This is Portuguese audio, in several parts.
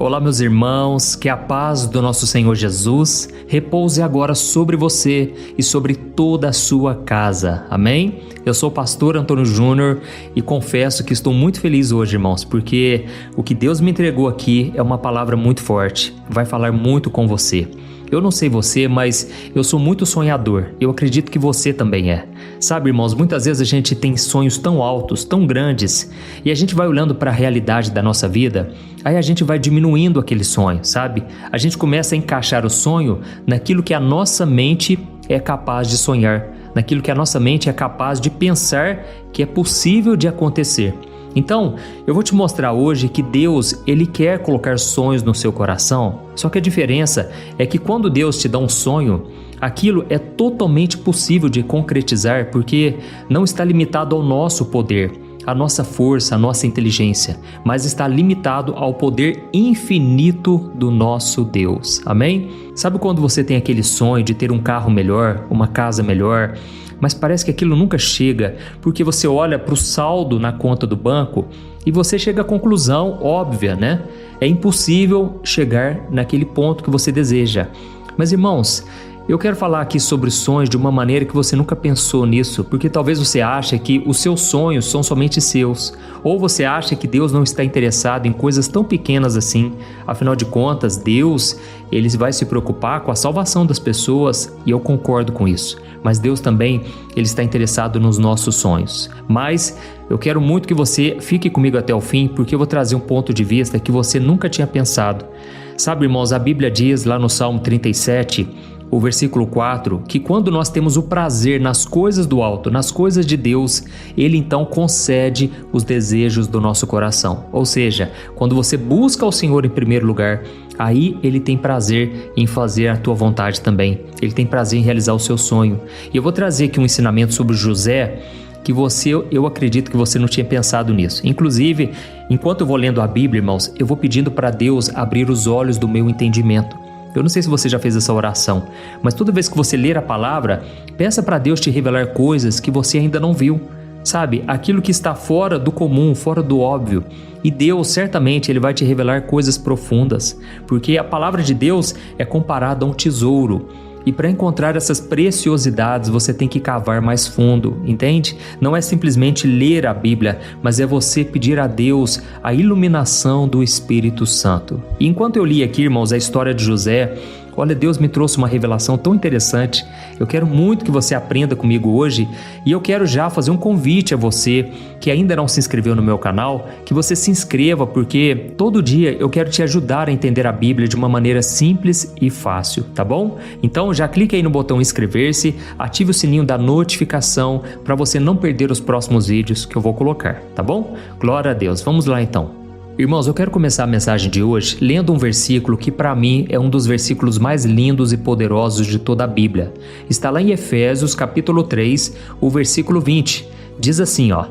Olá, meus irmãos, que a paz do nosso Senhor Jesus repouse agora sobre você e sobre toda a sua casa. Amém? Eu sou o pastor Antônio Júnior e confesso que estou muito feliz hoje, irmãos, porque o que Deus me entregou aqui é uma palavra muito forte, vai falar muito com você. Eu não sei você, mas eu sou muito sonhador. Eu acredito que você também é. Sabe, irmãos, muitas vezes a gente tem sonhos tão altos, tão grandes, e a gente vai olhando para a realidade da nossa vida, aí a gente vai diminuindo aquele sonho, sabe? A gente começa a encaixar o sonho naquilo que a nossa mente é capaz de sonhar, naquilo que a nossa mente é capaz de pensar que é possível de acontecer. Então, eu vou te mostrar hoje que Deus, Ele quer colocar sonhos no seu coração, só que a diferença é que quando Deus te dá um sonho, aquilo é totalmente possível de concretizar porque não está limitado ao nosso poder, à nossa força, à nossa inteligência, mas está limitado ao poder infinito do nosso Deus. Amém? Sabe quando você tem aquele sonho de ter um carro melhor, uma casa melhor, mas parece que aquilo nunca chega, porque você olha para o saldo na conta do banco e você chega à conclusão óbvia, né? É impossível chegar naquele ponto que você deseja. Mas, irmãos, eu quero falar aqui sobre sonhos de uma maneira que você nunca pensou nisso, porque talvez você ache que os seus sonhos são somente seus, ou você acha que Deus não está interessado em coisas tão pequenas assim. Afinal de contas, Deus, Ele vai se preocupar com a salvação das pessoas, e eu concordo com isso. Mas Deus também, Ele está interessado nos nossos sonhos. Mas eu quero muito que você fique comigo até o fim, porque eu vou trazer um ponto de vista que você nunca tinha pensado. Sabe, irmãos, a Bíblia diz lá no Salmo 37, o versículo 4, que quando nós temos o prazer nas coisas do alto, nas coisas de Deus, Ele então concede os desejos do nosso coração. Ou seja, quando você busca o Senhor em primeiro lugar, aí Ele tem prazer em fazer a tua vontade também. Ele tem prazer em realizar o seu sonho. E eu vou trazer aqui um ensinamento sobre José, que eu acredito que você não tinha pensado nisso. Inclusive, enquanto eu vou lendo a Bíblia, irmãos, eu vou pedindo para Deus abrir os olhos do meu entendimento. Eu não sei se você já fez essa oração, mas toda vez que você ler a palavra, peça para Deus te revelar coisas que você ainda não viu. Sabe, aquilo que está fora do comum, fora do óbvio. E Deus, certamente, Ele vai te revelar coisas profundas, porque a palavra de Deus é comparada a um tesouro. E para encontrar essas preciosidades, você tem que cavar mais fundo, entende? Não é simplesmente ler a Bíblia, mas é você pedir a Deus a iluminação do Espírito Santo. E enquanto eu li aqui, irmãos, a história de José, olha, Deus me trouxe uma revelação tão interessante. Eu quero muito que você aprenda comigo hoje e eu quero já fazer um convite a você que ainda não se inscreveu no meu canal, que você se inscreva, porque todo dia eu quero te ajudar a entender a Bíblia de uma maneira simples e fácil, tá bom? Então já clique aí no botão inscrever-se, ative o sininho da notificação para você não perder os próximos vídeos que eu vou colocar, tá bom? Glória a Deus, vamos lá então. Irmãos, eu quero começar a mensagem de hoje lendo um versículo que para mim é um dos versículos mais lindos e poderosos de toda a Bíblia. Está lá em Efésios capítulo 3, o versículo 20. Diz assim, ó: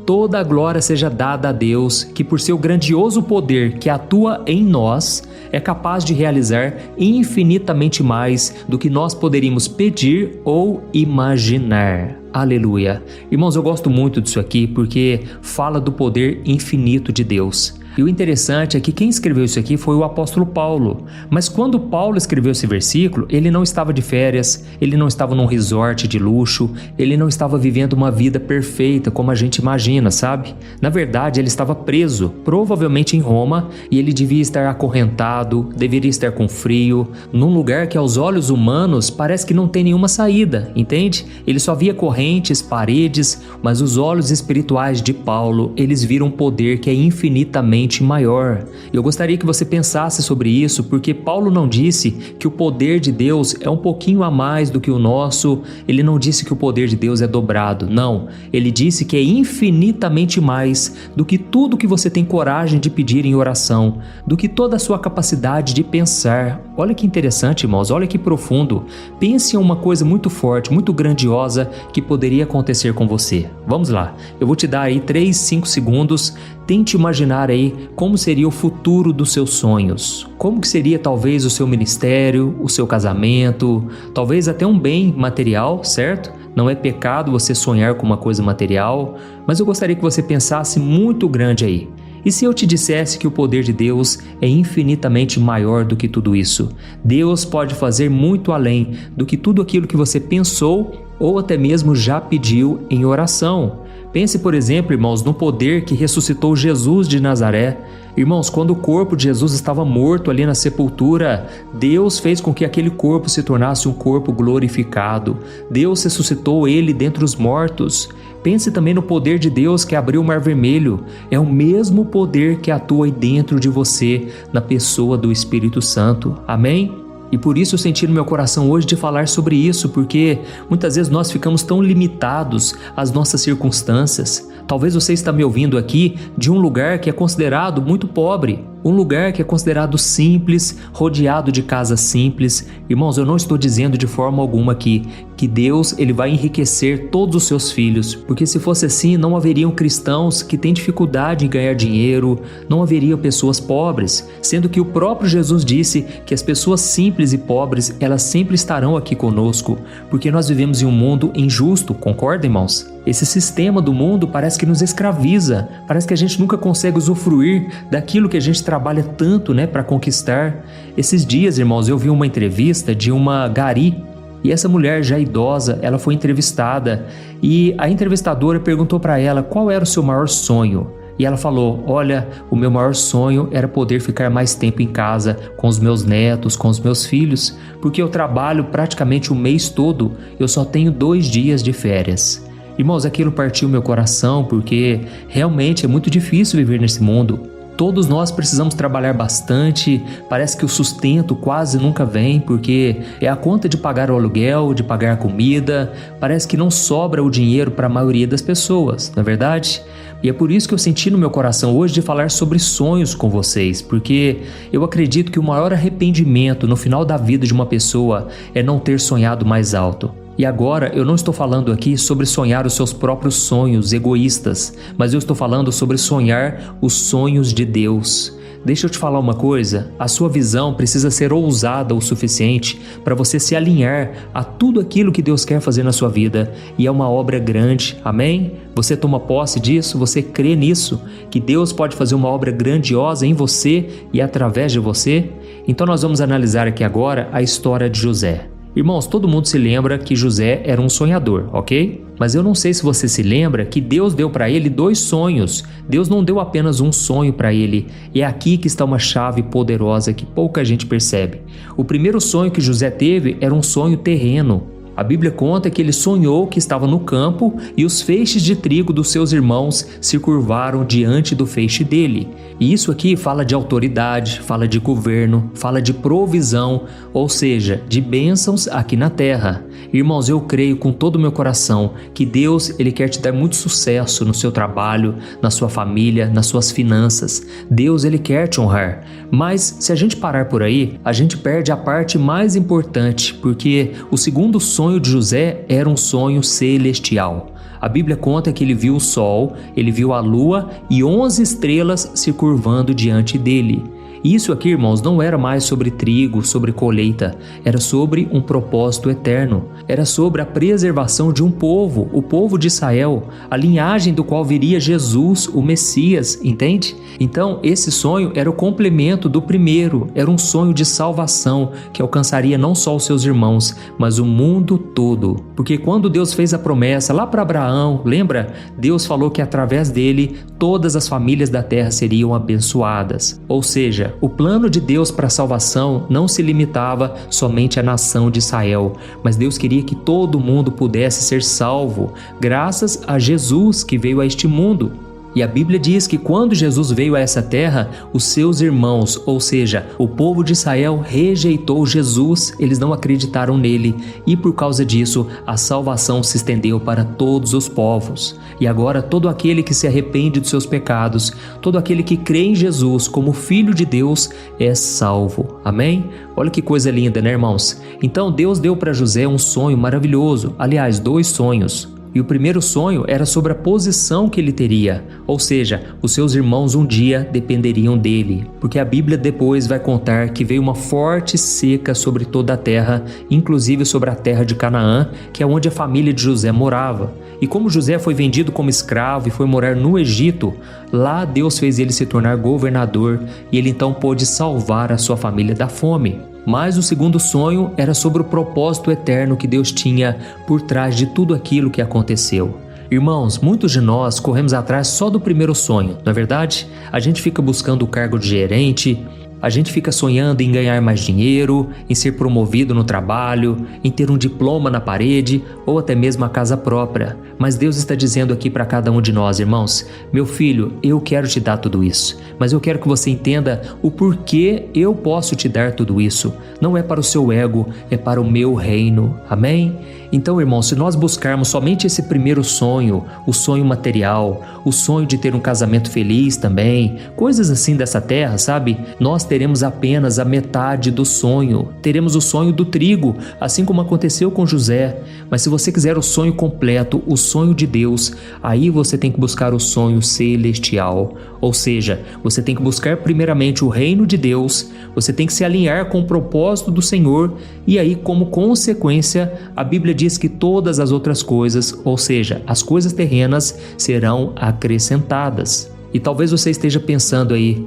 toda a glória seja dada a Deus, que por seu grandioso poder que atua em nós, é capaz de realizar infinitamente mais do que nós poderíamos pedir ou imaginar. Aleluia. Irmãos, eu gosto muito disso aqui porque fala do poder infinito de Deus. E o interessante é que quem escreveu isso aqui foi o apóstolo Paulo. Mas quando Paulo escreveu esse versículo, ele não estava de férias, ele não estava num resort de luxo, ele não estava vivendo uma vida perfeita como a gente imagina, sabe? Na verdade, ele estava preso, provavelmente em Roma, e ele devia estar acorrentado, deveria estar com frio, num lugar que aos olhos humanos parece que não tem nenhuma saída, entende? Ele só via correntes, paredes, mas os olhos espirituais de Paulo, eles viram um poder que é infinitamente maior. Eu gostaria que você pensasse sobre isso, porque Paulo não disse que o poder de Deus é um pouquinho a mais do que o nosso, ele não disse que o poder de Deus é dobrado, não. Ele disse que é infinitamente mais do que tudo que você tem coragem de pedir em oração, do que toda a sua capacidade de pensar. Olha que interessante, irmãos, olha que profundo. Pense em uma coisa muito forte, muito grandiosa que poderia acontecer com você. Vamos lá, eu vou te dar aí 5 segundos. Tente imaginar aí como seria o futuro dos seus sonhos. Como que seria talvez o seu ministério, o seu casamento, talvez até um bem material, certo? Não é pecado você sonhar com uma coisa material, mas eu gostaria que você pensasse muito grande aí. E se eu te dissesse que o poder de Deus é infinitamente maior do que tudo isso? Deus pode fazer muito além do que tudo aquilo que você pensou ou até mesmo já pediu em oração. Pense, por exemplo, irmãos, no poder que ressuscitou Jesus de Nazaré. Irmãos, quando o corpo de Jesus estava morto ali na sepultura, Deus fez com que aquele corpo se tornasse um corpo glorificado. Deus ressuscitou ele dentre os mortos. Pense também no poder de Deus que abriu o Mar Vermelho. É o mesmo poder que atua aí dentro de você, na pessoa do Espírito Santo. Amém? E por isso eu senti no meu coração hoje de falar sobre isso, porque muitas vezes nós ficamos tão limitados às nossas circunstâncias. Talvez você está me ouvindo aqui de um lugar que é considerado muito pobre, um lugar que é considerado simples, rodeado de casas simples. Irmãos, eu não estou dizendo de forma alguma aqui que Deus ele vai enriquecer todos os seus filhos, porque se fosse assim não haveriam cristãos que têm dificuldade em ganhar dinheiro, não haveriam pessoas pobres, sendo que o próprio Jesus disse que as pessoas simples e pobres, elas sempre estarão aqui conosco, porque nós vivemos em um mundo injusto, concorda, irmãos? Esse sistema do mundo parece que nos escraviza, parece que a gente nunca consegue usufruir daquilo que a gente trabalha tanto, para conquistar. Esses dias, irmãos, eu vi uma entrevista de uma gari, e essa mulher já idosa, ela foi entrevistada, e a entrevistadora perguntou para ela qual era o seu maior sonho. E ela falou: olha, o meu maior sonho era poder ficar mais tempo em casa com os meus netos, com os meus filhos, porque eu trabalho praticamente o mês todo, eu só tenho 2 dias de férias. Irmãos, aquilo partiu meu coração, porque realmente é muito difícil viver nesse mundo. Todos nós precisamos trabalhar bastante, parece que o sustento quase nunca vem, porque é a conta de pagar o aluguel, de pagar a comida, parece que não sobra o dinheiro para a maioria das pessoas, não é verdade? E é por isso que eu senti no meu coração hoje de falar sobre sonhos com vocês, porque eu acredito que o maior arrependimento no final da vida de uma pessoa é não ter sonhado mais alto. E agora eu não estou falando aqui sobre sonhar os seus próprios sonhos egoístas, mas eu estou falando sobre sonhar os sonhos de Deus. Deixa eu te falar uma coisa, a sua visão precisa ser ousada o suficiente para você se alinhar a tudo aquilo que Deus quer fazer na sua vida, e é uma obra grande, amém? Você toma posse disso, você crê nisso, que Deus pode fazer uma obra grandiosa em você e através de você? Então nós vamos analisar aqui agora a história de José. Irmãos, todo mundo se lembra que José era um sonhador, ok? Mas eu não sei se você se lembra que Deus deu para ele 2 sonhos. Deus não deu apenas um sonho para ele. E é aqui que está uma chave poderosa que pouca gente percebe. O primeiro sonho que José teve era um sonho terreno. A Bíblia conta que ele sonhou que estava no campo e os feixes de trigo dos seus irmãos se curvaram diante do feixe dele. E isso aqui fala de autoridade, fala de governo, fala de provisão, ou seja, de bênçãos aqui na terra. Irmãos, eu creio com todo o meu coração que Deus ele quer te dar muito sucesso no seu trabalho, na sua família, nas suas finanças. Deus ele quer te honrar. Mas se a gente parar por aí, a gente perde a parte mais importante, porque o segundo sonho de José era um sonho celestial. A Bíblia conta que ele viu o sol, ele viu a lua e 11 estrelas se curvando diante dele. Isso aqui, irmãos, não era mais sobre trigo, sobre colheita, era sobre um propósito eterno, era sobre a preservação de um povo, o povo de Israel, a linhagem do qual viria Jesus, o Messias, entende? Então, esse sonho era o complemento do primeiro, era um sonho de salvação que alcançaria não só os seus irmãos, mas o mundo todo. Porque quando Deus fez a promessa lá para Abraão, lembra? Deus falou que através dele todas as famílias da terra seriam abençoadas. Ou seja, o plano de Deus para a salvação não se limitava somente à nação de Israel, mas Deus queria que todo mundo pudesse ser salvo, graças a Jesus que veio a este mundo. E a Bíblia diz que quando Jesus veio a essa terra, os seus irmãos, ou seja, o povo de Israel rejeitou Jesus, eles não acreditaram nele, e por causa disso a salvação se estendeu para todos os povos. E agora todo aquele que se arrepende dos seus pecados, todo aquele que crê em Jesus como Filho de Deus é salvo. Amém? Olha que coisa linda, né, irmãos? Então Deus deu para José um sonho maravilhoso, aliás, 2 sonhos. E o primeiro sonho era sobre a posição que ele teria, ou seja, os seus irmãos um dia dependeriam dele, porque a Bíblia depois vai contar que veio uma forte seca sobre toda a terra, inclusive sobre a terra de Canaã, que é onde a família de José morava. E como José foi vendido como escravo e foi morar no Egito, lá Deus fez ele se tornar governador e ele então pôde salvar a sua família da fome. Mas o segundo sonho era sobre o propósito eterno que Deus tinha por trás de tudo aquilo que aconteceu. Irmãos, muitos de nós corremos atrás só do primeiro sonho, não é verdade? A gente fica buscando o cargo de gerente, a gente fica sonhando em ganhar mais dinheiro, em ser promovido no trabalho, em ter um diploma na parede ou até mesmo a casa própria. Mas Deus está dizendo aqui para cada um de nós, irmãos, meu filho, eu quero te dar tudo isso, mas eu quero que você entenda o porquê eu posso te dar tudo isso. Não é para o seu ego, é para o meu reino. Amém? Então, irmãos, se nós buscarmos somente esse primeiro sonho, o sonho material, o sonho de ter um casamento feliz também, coisas assim dessa terra, sabe? Nós teremos apenas a metade do sonho. Teremos o sonho do trigo, assim como aconteceu com José. Mas se você quiser o sonho completo, o sonho de Deus, aí você tem que buscar o sonho celestial. Ou seja, você tem que buscar primeiramente o reino de Deus, você tem que se alinhar com o propósito do Senhor e aí, como consequência, a Bíblia diz que todas as outras coisas, ou seja, as coisas terrenas, serão acrescentadas. E talvez você esteja pensando aí,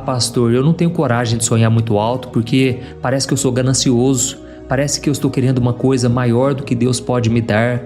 pastor, eu não tenho coragem de sonhar muito alto porque parece que eu sou ganancioso, parece que eu estou querendo uma coisa maior do que Deus pode me dar.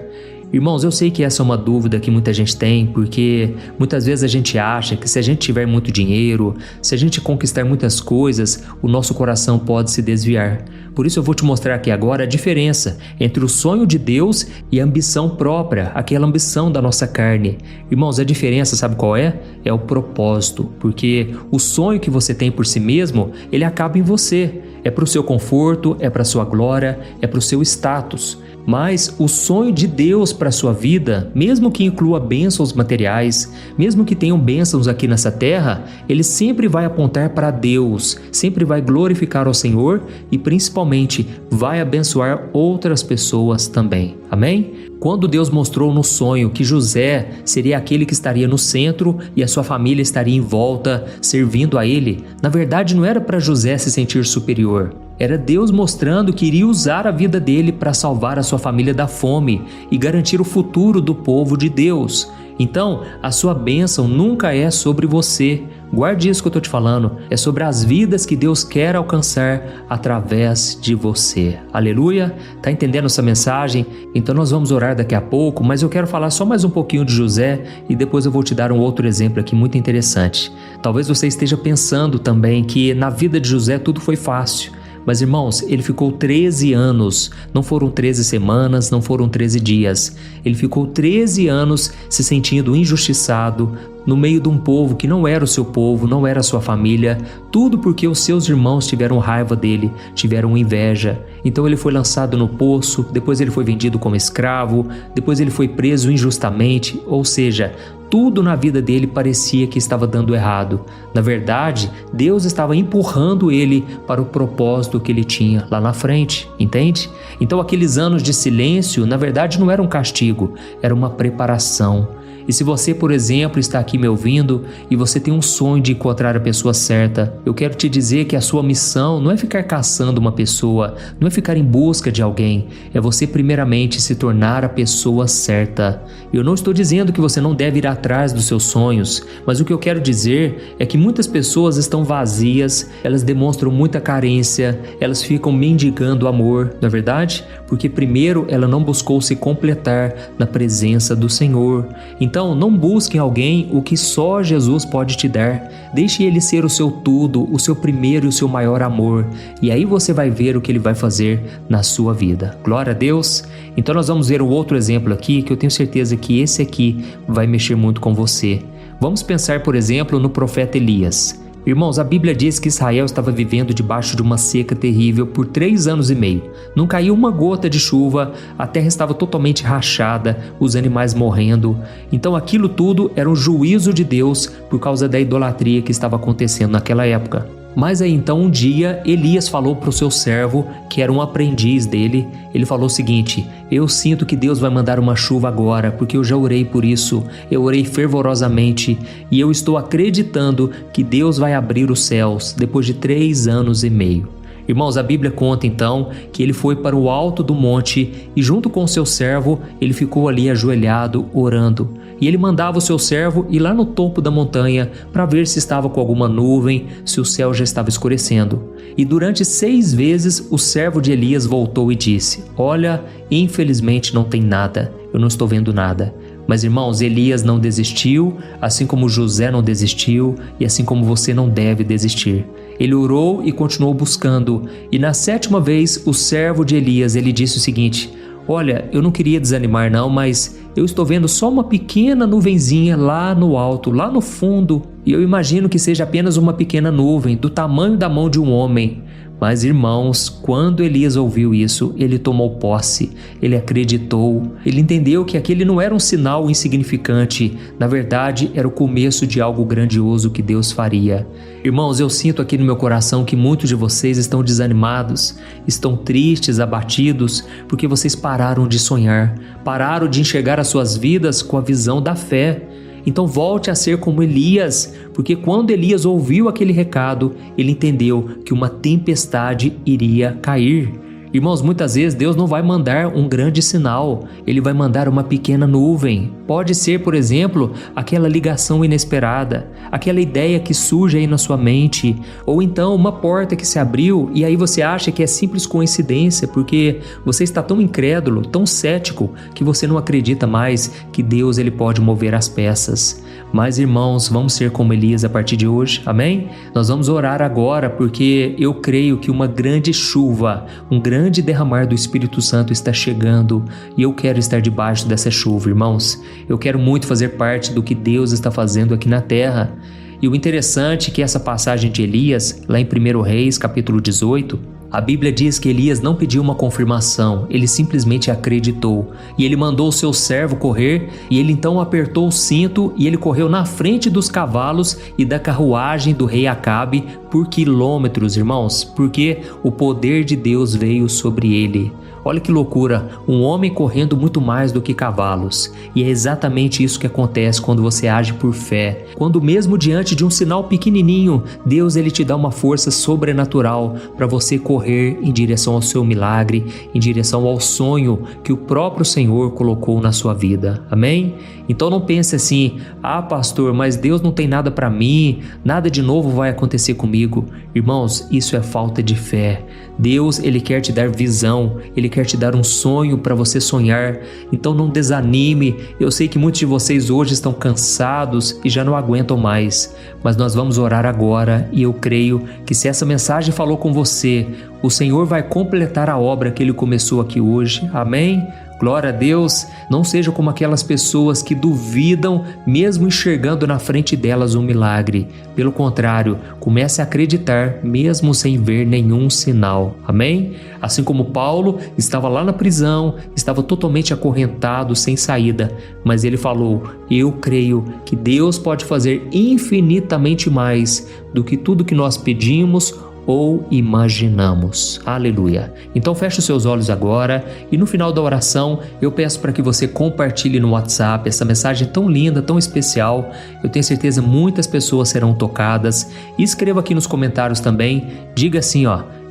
Irmãos, eu sei que essa é uma dúvida que muita gente tem, porque muitas vezes a gente acha que se a gente tiver muito dinheiro, se a gente conquistar muitas coisas, o nosso coração pode se desviar. Por isso eu vou te mostrar aqui agora a diferença entre o sonho de Deus e a ambição própria, aquela ambição da nossa carne. Irmãos, a diferença sabe qual é? É o propósito, porque o sonho que você tem por si mesmo, ele acaba em você. É para o seu conforto, é para a sua glória, é para o seu status. Mas o sonho de Deus para a sua vida, mesmo que inclua bênçãos materiais, mesmo que tenham bênçãos aqui nessa terra, ele sempre vai apontar para Deus, sempre vai glorificar ao Senhor e principalmente vai abençoar outras pessoas também. Amém? Quando Deus mostrou no sonho que José seria aquele que estaria no centro e a sua família estaria em volta, servindo a ele, na verdade não era para José se sentir superior. Era Deus mostrando que iria usar a vida dele para salvar a sua família da fome e garantir o futuro do povo de Deus. Então, a sua bênção nunca é sobre você. Guarde isso que eu estou te falando. É sobre as vidas que Deus quer alcançar através de você. Aleluia? Tá entendendo essa mensagem? Então nós vamos orar daqui a pouco, mas eu quero falar só mais um pouquinho de José e depois eu vou te dar um outro exemplo aqui muito interessante. Talvez você esteja pensando também que na vida de José tudo foi fácil. Mas irmãos, ele ficou 13 anos, não foram 13 semanas, não foram 13 dias. Ele ficou 13 anos se sentindo injustiçado, no meio de um povo que não era o seu povo, não era a sua família, tudo porque os seus irmãos tiveram raiva dele, tiveram inveja. Então ele foi lançado no poço, depois ele foi vendido como escravo, depois ele foi preso injustamente, ou seja, tudo na vida dele parecia que estava dando errado. Na verdade, Deus estava empurrando ele para o propósito que ele tinha lá na frente, entende? Então aqueles anos de silêncio, na verdade, não era um castigo, era uma preparação. E se você, por exemplo, está aqui me ouvindo e você tem um sonho de encontrar a pessoa certa, eu quero te dizer que a sua missão não é ficar caçando uma pessoa, não é ficar em busca de alguém, é você primeiramente se tornar a pessoa certa. Eu não estou dizendo que você não deve ir atrás dos seus sonhos, mas o que eu quero dizer é que muitas pessoas estão vazias, elas demonstram muita carência, elas ficam mendigando amor, não é verdade? Porque primeiro ela não buscou se completar na presença do Senhor. Então, não busque em alguém o que só Jesus pode te dar. Deixe Ele ser o seu tudo, o seu primeiro e o seu maior amor. E aí você vai ver o que Ele vai fazer na sua vida. Glória a Deus! Então nós vamos ver um outro exemplo aqui, que eu tenho certeza que esse aqui vai mexer muito com você. Vamos pensar, por exemplo, no profeta Elias. Irmãos, a Bíblia diz que Israel estava vivendo debaixo de uma seca terrível por 3 anos e meio. Não caiu uma gota de chuva, a terra estava totalmente rachada, os animais morrendo. Então aquilo tudo era um juízo de Deus por causa da idolatria que estava acontecendo naquela época. Mas aí então um dia Elias falou para o seu servo, que era um aprendiz dele, ele falou o seguinte: eu sinto que Deus vai mandar uma chuva agora, porque eu já orei por isso, eu orei fervorosamente e eu estou acreditando que Deus vai abrir os céus depois de 3 anos e meio. Irmãos, a Bíblia conta então que ele foi para o alto do monte e junto com o seu servo ele ficou ali ajoelhado orando. E ele mandava o seu servo ir lá no topo da montanha para ver se estava com alguma nuvem, se o céu já estava escurecendo. E durante 6 vezes o servo de Elias voltou e disse: olha, infelizmente não tem nada, eu não estou vendo nada. Mas irmãos, Elias não desistiu, assim como José não desistiu e assim como você não deve desistir. Ele orou e continuou buscando, e na 7ª vez o servo de Elias, ele disse o seguinte: olha, eu não queria desanimar não, mas eu estou vendo só uma pequena nuvenzinha lá no alto, lá no fundo, e eu imagino que seja apenas uma pequena nuvem, do tamanho da mão de um homem. Mas irmãos, quando Elias ouviu isso, ele tomou posse, ele acreditou, ele entendeu que aquele não era um sinal insignificante, na verdade era o começo de algo grandioso que Deus faria. Irmãos, eu sinto aqui no meu coração que muitos de vocês estão desanimados, estão tristes, abatidos, porque vocês pararam de sonhar, pararam de enxergar as suas vidas com a visão da fé. Então volte a ser como Elias, porque quando Elias ouviu aquele recado, ele entendeu que uma tempestade iria cair. Irmãos, muitas vezes Deus não vai mandar um grande sinal, Ele vai mandar uma pequena nuvem. Pode ser, por exemplo, aquela ligação inesperada, aquela ideia que surge aí na sua mente, ou então uma porta que se abriu e aí você acha que é simples coincidência, porque você está tão incrédulo, tão cético, que você não acredita mais que Deus ele pode mover as peças. Mas irmãos, vamos ser como Elias a partir de hoje, amém? Nós vamos orar agora porque eu creio que uma grande chuva, um grande derramar do Espírito Santo está chegando e eu quero estar debaixo dessa chuva, irmãos. Eu quero muito fazer parte do que Deus está fazendo aqui na terra. E o interessante é que essa passagem de Elias, lá em 1 Reis, capítulo 18, a Bíblia diz que Elias não pediu uma confirmação, ele simplesmente acreditou. E ele mandou o seu servo correr, e ele então apertou o cinto e ele correu na frente dos cavalos e da carruagem do rei Acabe por quilômetros, irmãos, porque o poder de Deus veio sobre ele. Olha que loucura, um homem correndo muito mais do que cavalos. E é exatamente isso que acontece quando você age por fé. Quando mesmo diante de um sinal pequenininho, Deus ele te dá uma força sobrenatural para você correr em direção ao seu milagre, em direção ao sonho que o próprio Senhor colocou na sua vida. Amém? Então não pense assim: ah, pastor, mas Deus não tem nada para mim, nada de novo vai acontecer comigo. Irmãos, isso é falta de fé. Deus, ele quer te dar visão, ele quer te dar um sonho para você sonhar. Então não desanime. Eu sei que muitos de vocês hoje estão cansados e já não aguentam mais, mas nós vamos orar agora e eu creio que se essa mensagem falou com você, o Senhor vai completar a obra que ele começou aqui hoje. Amém? Glória a Deus. Não seja como aquelas pessoas que duvidam mesmo enxergando na frente delas um milagre. Pelo contrário, comece a acreditar mesmo sem ver nenhum sinal. Amém? Assim como Paulo estava lá na prisão, estava totalmente acorrentado, sem saída, mas ele falou: eu creio que Deus pode fazer infinitamente mais do que tudo que nós pedimos ou imaginamos. Aleluia. Então feche os seus olhos agora e no final da oração eu peço para que você compartilhe no WhatsApp essa mensagem tão linda, tão especial. Eu tenho certeza muitas pessoas serão tocadas. E escreva aqui nos comentários também, diga assim,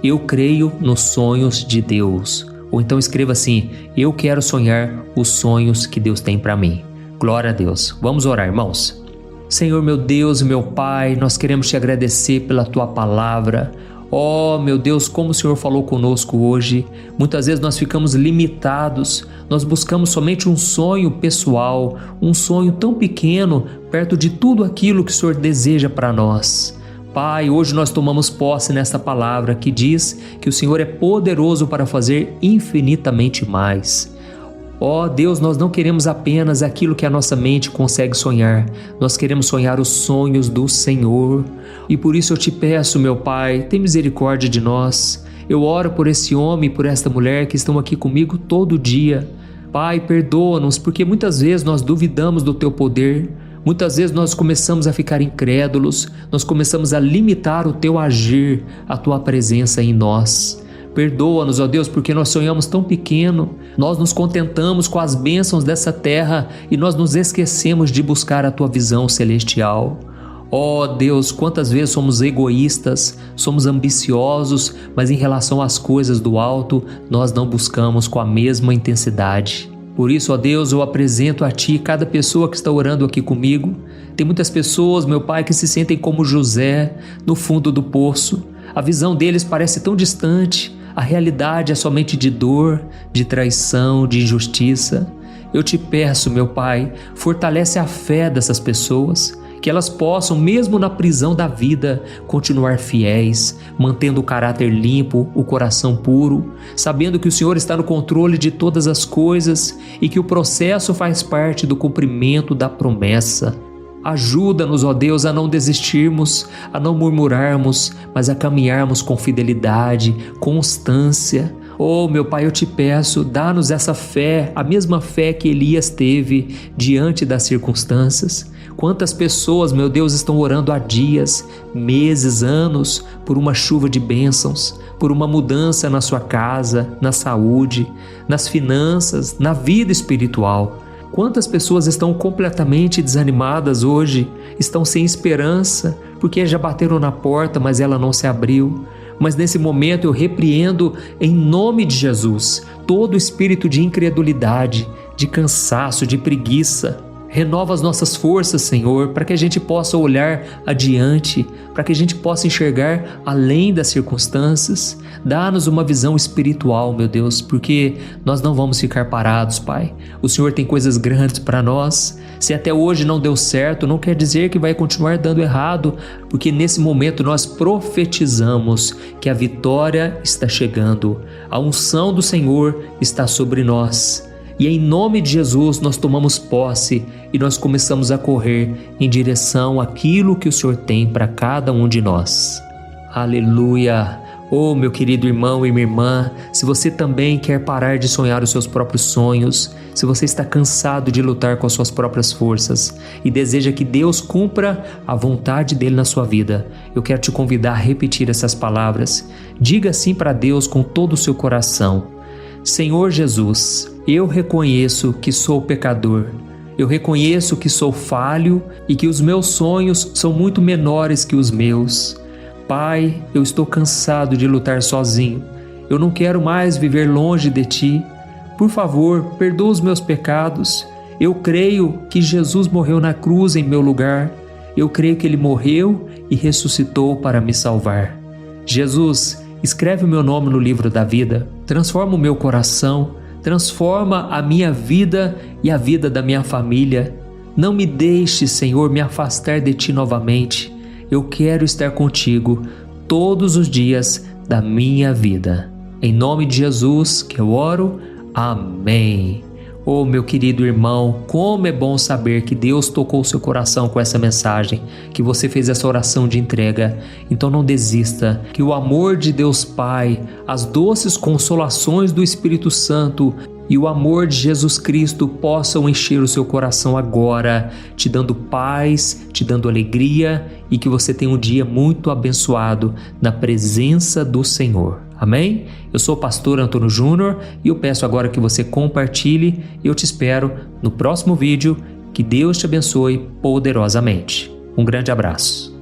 eu creio nos sonhos de Deus. Ou então escreva assim: eu quero sonhar os sonhos que Deus tem para mim. Glória a Deus. Vamos orar, irmãos. Senhor, meu Deus e meu Pai, nós queremos te agradecer pela Tua palavra. Oh, meu Deus, como o Senhor falou conosco hoje. Muitas vezes nós ficamos limitados, nós buscamos somente um sonho pessoal, um sonho tão pequeno, perto de tudo aquilo que o Senhor deseja para nós. Pai, hoje nós tomamos posse nesta palavra que diz que o Senhor é poderoso para fazer infinitamente mais. Ó Deus, nós não queremos apenas aquilo que a nossa mente consegue sonhar, nós queremos sonhar os sonhos do Senhor. E por isso eu te peço, meu Pai, tem misericórdia de nós. Eu oro por esse homem e por esta mulher que estão aqui comigo todo dia. Pai, perdoa-nos, porque muitas vezes nós duvidamos do Teu poder, Muitas vezes nós começamos a ficar incrédulos, nós começamos a limitar o Teu agir, a Tua presença em nós. Perdoa-nos, ó Deus, porque nós sonhamos tão pequeno, nós nos contentamos com as bênçãos dessa terra e nós nos esquecemos de buscar a Tua visão celestial. Ó Deus, quantas vezes somos egoístas, somos ambiciosos, mas em relação às coisas do alto, nós não buscamos com a mesma intensidade. Por isso, ó Deus, eu apresento a Ti cada pessoa que está orando aqui comigo. Tem muitas pessoas, meu Pai, que se sentem como José, no fundo do poço. A visão deles parece tão distante, a realidade é somente de dor, de traição, de injustiça. Eu Te peço, meu Pai, fortalece a fé dessas pessoas, que elas possam, mesmo na prisão da vida, continuar fiéis, mantendo o caráter limpo, o coração puro, sabendo que o Senhor está no controle de todas as coisas e que o processo faz parte do cumprimento da promessa. Ajuda-nos, ó Deus, a não desistirmos, a não murmurarmos, mas a caminharmos com fidelidade, constância. Oh, meu Pai, eu Te peço, dá-nos essa fé, a mesma fé que Elias teve diante das circunstâncias. Quantas pessoas, meu Deus, estão orando há dias, meses, anos, por uma chuva de bênçãos, por uma mudança na sua casa, na saúde, nas finanças, na vida espiritual. Quantas pessoas estão completamente desanimadas hoje, estão sem esperança, porque já bateram na porta, mas ela não se abriu. Mas nesse momento eu repreendo, em nome de Jesus, todo espírito de incredulidade, de cansaço, de preguiça. Renova as nossas forças, Senhor, para que a gente possa olhar adiante, para que a gente possa enxergar além das circunstâncias. Dá-nos uma visão espiritual, meu Deus, porque nós não vamos ficar parados, Pai. O Senhor tem coisas grandes para nós. Se até hoje não deu certo, não quer dizer que vai continuar dando errado, porque nesse momento nós profetizamos que a vitória está chegando. A unção do Senhor está sobre nós. E em nome de Jesus nós tomamos posse e nós começamos a correr em direção àquilo que o Senhor tem para cada um de nós. Aleluia! Oh, meu querido irmão e minha irmã, se você também quer parar de sonhar os seus próprios sonhos, se você está cansado de lutar com as suas próprias forças e deseja que Deus cumpra a vontade dele na sua vida, eu quero te convidar a repetir essas palavras. Diga assim para Deus com todo o seu coração: Senhor Jesus, eu reconheço que sou pecador. Eu reconheço que sou falho e que os meus sonhos são muito menores que os meus. Pai, eu estou cansado de lutar sozinho. Eu não quero mais viver longe de Ti. Por favor, perdoa os meus pecados. Eu creio que Jesus morreu na cruz em meu lugar. Eu creio que Ele morreu e ressuscitou para me salvar. Jesus, escreve o meu nome no livro da vida. Transforma o meu coração. Transforma a minha vida e a vida da minha família. Não me deixe, Senhor, me afastar de Ti novamente. Eu quero estar contigo todos os dias da minha vida. Em nome de Jesus que eu oro. Amém. Oh, meu querido irmão, como é bom saber que Deus tocou o seu coração com essa mensagem, que você fez essa oração de entrega. Então não desista, que o amor de Deus Pai, as doces consolações do Espírito Santo e o amor de Jesus Cristo possam encher o seu coração agora, te dando paz, te dando alegria e que você tenha um dia muito abençoado na presença do Senhor. Amém? Eu sou o pastor Antônio Júnior e eu peço agora que você compartilhe e eu te espero no próximo vídeo. Que Deus te abençoe poderosamente. Um grande abraço.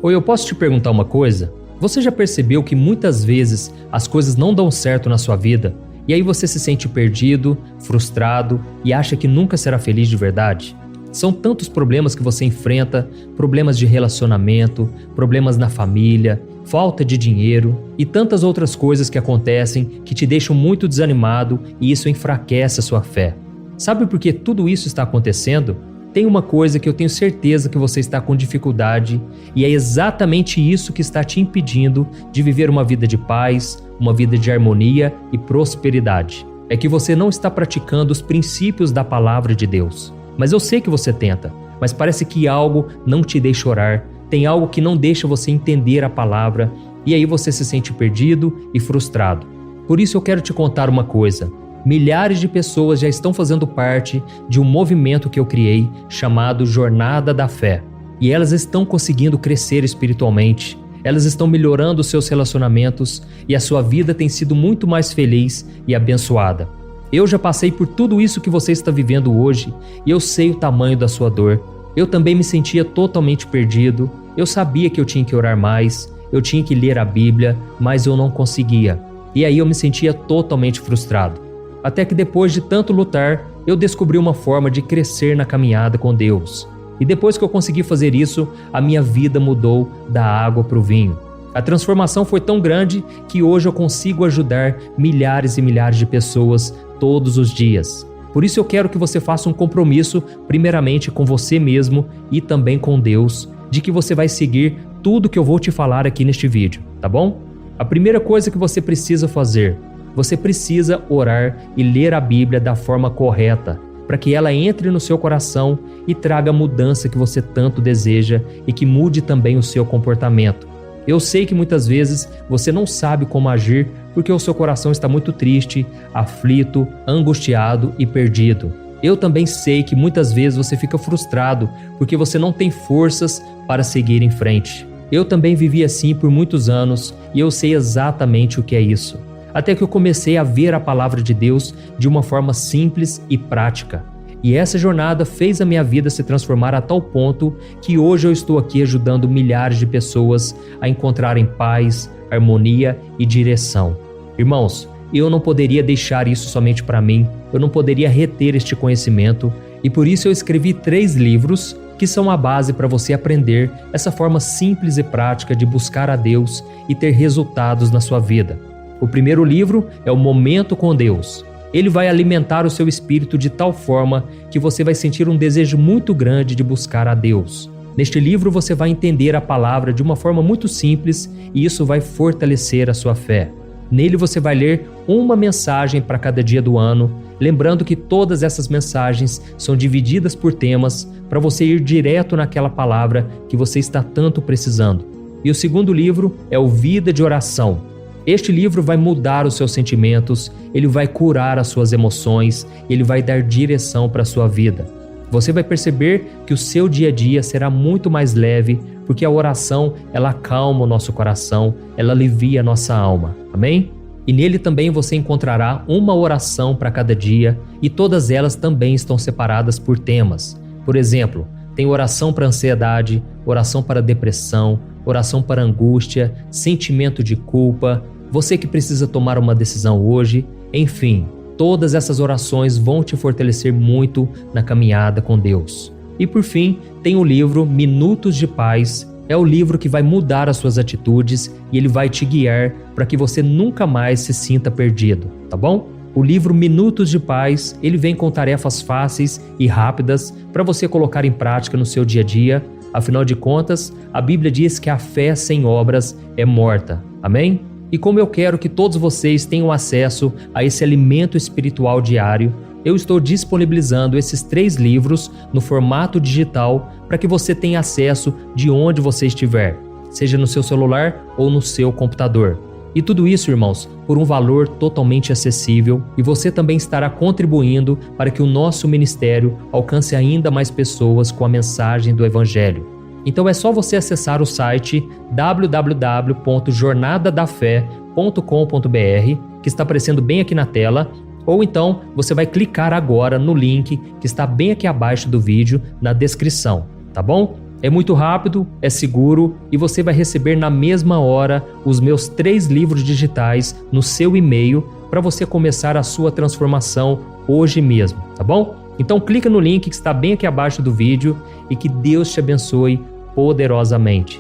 Oi, eu posso te perguntar uma coisa? Você já percebeu que muitas vezes as coisas não dão certo na sua vida e aí você se sente perdido, frustrado e acha que nunca será feliz de verdade? São tantos problemas que você enfrenta, problemas de relacionamento, problemas na família, falta de dinheiro e tantas outras coisas que acontecem que te deixam muito desanimado e isso enfraquece a sua fé. Sabe por que tudo isso está acontecendo? Tem uma coisa que eu tenho certeza que você está com dificuldade e é exatamente isso que está te impedindo de viver uma vida de paz, uma vida de harmonia e prosperidade. É que você não está praticando os princípios da palavra de Deus. Mas eu sei que você tenta, mas parece que algo não te deixa orar, tem algo que não deixa você entender a palavra e aí você se sente perdido e frustrado. Por isso eu quero te contar uma coisa. Milhares de pessoas já estão fazendo parte de um movimento que eu criei chamado Jornada da Fé. E elas estão conseguindo crescer espiritualmente, elas estão melhorando seus relacionamentos e a sua vida tem sido muito mais feliz e abençoada. Eu já passei por tudo isso que você está vivendo hoje e eu sei o tamanho da sua dor. Eu também me sentia totalmente perdido, eu sabia que eu tinha que orar mais, eu tinha que ler a Bíblia, mas eu não conseguia. E aí eu me sentia totalmente frustrado. Até que depois de tanto lutar, eu descobri uma forma de crescer na caminhada com Deus. E depois que eu consegui fazer isso, a minha vida mudou da água para o vinho. A transformação foi tão grande que hoje eu consigo ajudar milhares e milhares de pessoas todos os dias. Por isso eu quero que você faça um compromisso, primeiramente com você mesmo e também com Deus, de que você vai seguir tudo que eu vou te falar aqui neste vídeo, tá bom? A primeira coisa que você precisa fazer, você precisa orar e ler a Bíblia da forma correta, para que ela entre no seu coração e traga a mudança que você tanto deseja e que mude também o seu comportamento. Eu sei que muitas vezes você não sabe como agir porque o seu coração está muito triste, aflito, angustiado e perdido. Eu também sei que muitas vezes você fica frustrado porque você não tem forças para seguir em frente. Eu também vivi assim por muitos anos e eu sei exatamente o que é isso. Até que eu comecei a ver a palavra de Deus de uma forma simples e prática. E essa jornada fez a minha vida se transformar a tal ponto que hoje eu estou aqui ajudando milhares de pessoas a encontrarem paz, harmonia e direção. Irmãos, eu não poderia deixar isso somente para mim, eu não poderia reter este conhecimento e por isso eu escrevi 3 livros que são a base para você aprender essa forma simples e prática de buscar a Deus e ter resultados na sua vida. O primeiro livro é o Momento com Deus. Ele vai alimentar o seu espírito de tal forma que você vai sentir um desejo muito grande de buscar a Deus. Neste livro você vai entender a palavra de uma forma muito simples e isso vai fortalecer a sua fé. Nele você vai ler uma mensagem para cada dia do ano, lembrando que todas essas mensagens são divididas por temas para você ir direto naquela palavra que você está tanto precisando. E o segundo livro é o Vida de Oração. Este livro vai mudar os seus sentimentos, ele vai curar as suas emoções, ele vai dar direção para a sua vida. Você vai perceber que o seu dia a dia será muito mais leve, porque a oração, ela acalma o nosso coração, ela alivia a nossa alma. Amém? E nele também você encontrará uma oração para cada dia e todas elas também estão separadas por temas. Por exemplo, tem oração para ansiedade, oração para depressão, oração para angústia, sentimento de culpa, você que precisa tomar uma decisão hoje, enfim, todas essas orações vão te fortalecer muito na caminhada com Deus. E por fim, tem o livro Minutos de Paz, é o livro que vai mudar as suas atitudes e ele vai te guiar para que você nunca mais se sinta perdido, tá bom? O livro Minutos de Paz, ele vem com tarefas fáceis e rápidas para você colocar em prática no seu dia a dia. Afinal de contas, a Bíblia diz que a fé sem obras é morta. Amém? E como eu quero que todos vocês tenham acesso a esse alimento espiritual diário, eu estou disponibilizando esses 3 livros no formato digital para que você tenha acesso de onde você estiver, seja no seu celular ou no seu computador. E tudo isso, irmãos, por um valor totalmente acessível e você também estará contribuindo para que o nosso ministério alcance ainda mais pessoas com a mensagem do Evangelho. Então é só você acessar o site www.jornadadafé.com.br, que está aparecendo bem aqui na tela, ou então você vai clicar agora no link que está bem aqui abaixo do vídeo, na descrição, tá bom? É muito rápido, é seguro e você vai receber na mesma hora os meus 3 livros digitais no seu e-mail para você começar a sua transformação hoje mesmo, tá bom? Então clica no link que está bem aqui abaixo do vídeo e que Deus te abençoe poderosamente.